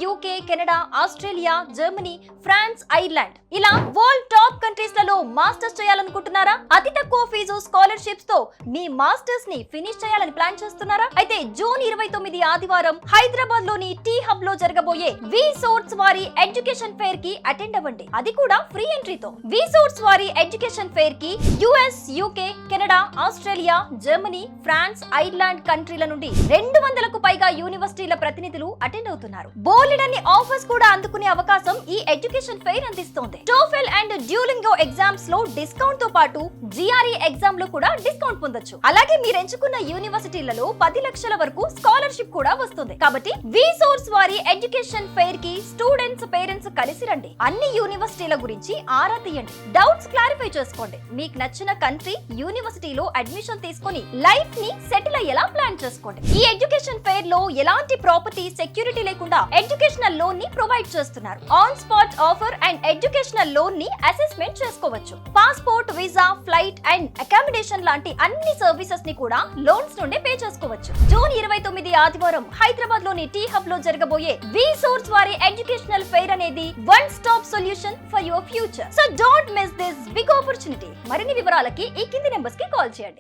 UK, Canada, Australia, Germany, France, Ireland ఇలా world top countries లలో masters చేయాలనుకుంటున్నారా? అతి తక్కువ ఫీజు స్కాలర్షిప్స్ తో మీ మాస్టర్స్ ని ఫినిష్ చేయాలని ప్లాన్ చేస్తున్నారా? అయితే జూన్ 29 ఆదివారం హైదరాబాద్ లోని టీ హబ్ లో జరగబోయే వి సోర్స్ వారి ఎడ్యుకేషన్ ఫెయిర్ కి అటెండ్ అవ్వండి. అది కూడా ఫ్రీ ఎంట్రీతో. వి సోర్స్ వారి ఎడ్యుకేషన్ ఫెయిర్ కి US, UK, Canada, Australia, Germany, France, Ireland కంట్రీల నుండి 200కు పైగా యూనివర్సిటీల ప్రతినిధులు అటెండ్ అవుతున్నారు. బోలెడన్ని ఆఫర్స్ కూడా అందుకునే అవకాశం ఈ ఎడ్యుకేషన్ ఫెయిర్ అందిస్తోంది. టోఫెల్ అండ్ డ్యూలింగో ఎగ్జామ్స్ లో డిస్కౌంట్ తో పాటు జిఆర్ఈ ఎగ్జామ్ లో కూడా డిస్కౌంట్ పొందొచ్చు. అలాగే మీరు ఎంచుకున్న యూనివర్సిటీలలో 10 లక్షల వరకు స్కాలర్షిప్ కూడా వస్తుంది. కాబట్టి వి సోర్స్ వారి ఎడ్యుకేషన్ ఫెయిర్ కి స్టూడెంట్స్, పేరెంట్స్ కలిసి రండి. అన్ని యూనివర్సిటీల గురించి ఆరా తీయండి. డౌట్స్ క్లారిఫై చేసుకోండి. మీకు నచ్చిన కంట్రీ, యూనివర్సిటీలో అడ్మిషన్ తీసుకొని లైఫ్ ని సెటిల్ అయ్యేలా ప్లాన్ చేసుకోండి. ఈ ఎడ్యుకేషన్ ఫెయిర్ లో ఎలాంటి ప్రాపర్టీ సెక్యూరిటీ లేకుండా ఎడ్యుకేషనల్ లోన్ ని ప్రొవైడ్ చేస్తున్నారు. On spot offer and educational loan ని అసెస్మెంట్ చేసుకోవచ్చు. Passport, visa, flight and accommodation లాంటి అన్ని సర్వీసెస్ ని కూడా లోన్స్ నుండి పే చేసుకోవచ్చు. జూన్ 29 ఆదివారం హైదరాబాద్ లోని టీ హబ్ లో జరగబోయే వి సోర్స్ వారి ఎడ్యుకేషనల్ ఫెయిర్ అనేది one stop solution for your future. So don't miss this big opportunity. మరిన్ని వివరాలకి ఈ కింది నెంబర్స్ కి కాల్ చేయండి.